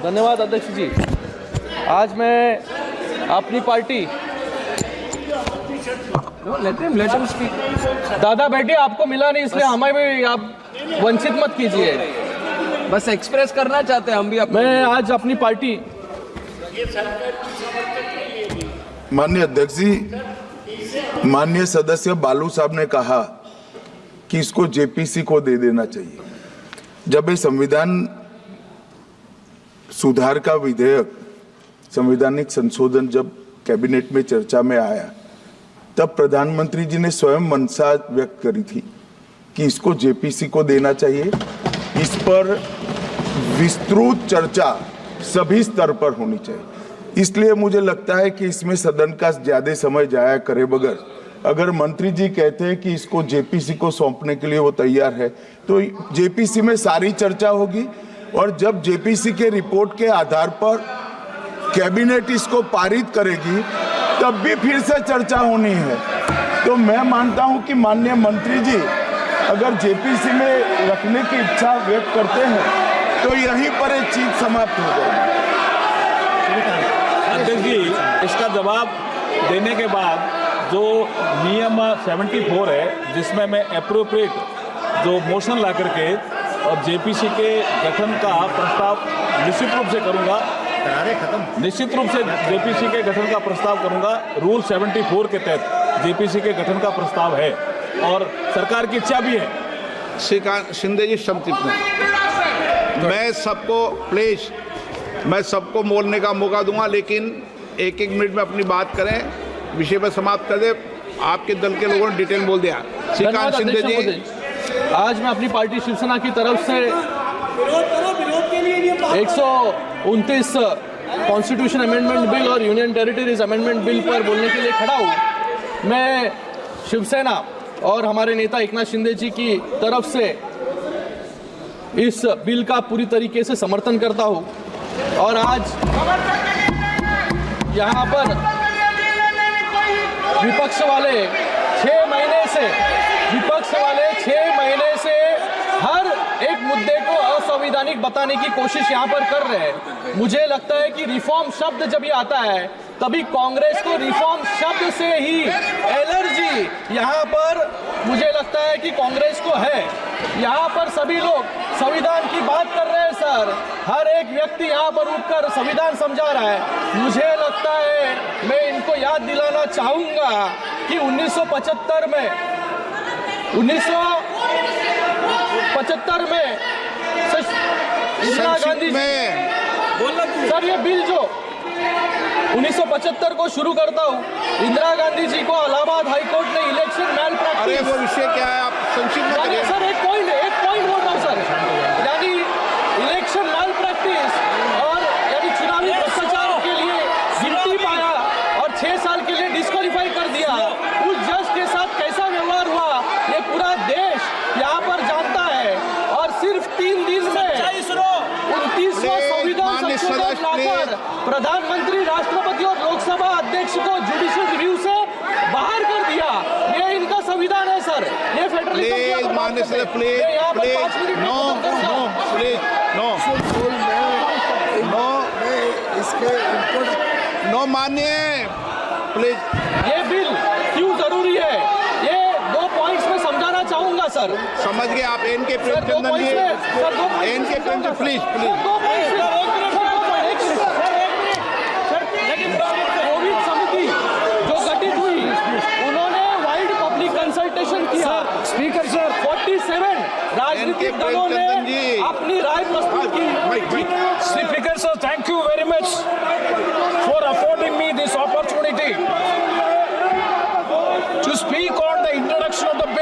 धन्यवाद अध्यक्ष जी। आज मैं अपनी पार्टी दादा बेटे आपको मिला नहीं, इसलिए हमें भी आप वंचित मत कीजिए। बस एक्सप्रेस करना चाहते हैं हम भी। मैं आज अपनी पार्टी माननीय अध्यक्ष जी, माननीय सदस्य बालू साहब ने कहा कि इसको जेपीसी को दे देना चाहिए। जब ये संविधान सुधार का विधेयक, संवैधानिक संशोधन जब कैबिनेट में चर्चा में आया, तब प्रधानमंत्री जी ने स्वयं मंशा व्यक्त करी थी कि इसको जेपीसी को देना चाहिए। इस पर विस्तृत चर्चा सभी स्तर पर होनी चाहिए। इसलिए मुझे लगता है कि इसमें सदन का ज्यादा समय जाया करे बगैर, अगर मंत्री जी कहते हैं कि इसको जेपीसी को सौंपने के लिए वो तैयार है, तो जेपीसी में सारी चर्चा होगी और जब जेपीसी के रिपोर्ट के आधार पर कैबिनेट इसको पारित करेगी तब भी फिर से चर्चा होनी है। तो मैं मानता हूं कि माननीय मंत्री जी अगर जेपीसी में रखने की इच्छा व्यक्त करते हैं तो यहीं पर एक चीज समाप्त हो जाएगी। अध्यक्ष जी, इसका जवाब देने के बाद जो नियम 74 है, जिसमें मैं एप्रोप्रिएट जो मोशन ला करके और जेपीसी के गठन का प्रस्ताव निश्चित रूप से करूंगा, निश्चित रूप से जेपीसी के गठन का प्रस्ताव करूंगा। रूल 74 के तहत जेपीसी के गठन का प्रस्ताव है और सरकार की इच्छा भी है। श्रीकांत शिंदे जी संतृप्त हैं। मैं सबको बोलने का मौका दूंगा, लेकिन एक एक मिनट में अपनी बात करें, विषय पर समाप्त कर दे। आपके दल के लोगों ने डिटेल बोल दिया। श्रीकांत शिंदे जी, आज मैं अपनी पार्टी शिवसेना की तरफ से 129 कॉन्स्टिट्यूशन अमेंडमेंट बिल और यूनियन टेरिटरीज अमेंडमेंट बिल पर बोलने के लिए खड़ा हूँ। मैं शिवसेना और हमारे नेता एकनाथ शिंदे जी की तरफ से इस बिल का पूरी तरीके से समर्थन करता हूँ और आज यहाँ पर विपक्ष वाले 6 महीने से हर एक मुद्दे को असंवैधानिक बताने की कोशिश यहाँ पर कर रहे हैं। मुझे लगता है कि रिफॉर्म शब्द जब ये आता है तभी कांग्रेस को रिफॉर्म शब्द से ही एलर्जी यहाँ पर मुझे लगता है कि कांग्रेस को है। यहाँ पर सभी लोग संविधान की बात कर रहे हैं सर, हर एक व्यक्ति यहाँ पर उठकर संविधान समझा रहा है। मुझे लगता है, मैं इनको याद दिलाना चाहूंगा कि 1975 में इंदिरा गांधी सर, ये बिल जो 1975 को शुरू करता हूँ, इंदिरा गांधी जी को इलाहाबाद हाईकोर्ट ने इलेक्शन मैल प्रैक्टिस। अरे वो विषय क्या है, आप संक्षिप्त में करिए। सर एक पॉइंट बोल रहा हूँ सर, यानी इलेक्शन मैल प्रैक्टिस और यानी चुनावी भ्रष्टाचार के लिए गिनती पाया और 6 साल के लिए डिस्क्वालीफाई कर दिया। उस जज के साथ कैसा व्यवहार हुआ ये पूरा देश यहाँ पर जानता है और सिर्फ 3 दिन में 29वां संविधान संशोधन लाकर प्रधानमंत्री, राष्ट्रपति और लोकसभा अध्यक्ष को जुडिशियल रिव्यू से बाहर कर दिया। ये इनका संविधान है सर, ये फेडरलिज्म। माननीय सर, प्लीज नो माननीय प्लीज। ये बिल क्यों जरूरी है, ये 2 पॉइंट्स में समझाना चाहूंगा सर। समझ गए आप? NK Premachandran ji, NK Premchand please. Covid समिति जो गठित हुई, उन्होंने वाइड पब्लिक कंसल्टेशन किया। स्पीकर सर, 47 राजनीतिक दलों ने अपनी राय प्रस्तुत की। Speaker sir, thank you very much for affording me this opportunity to speak on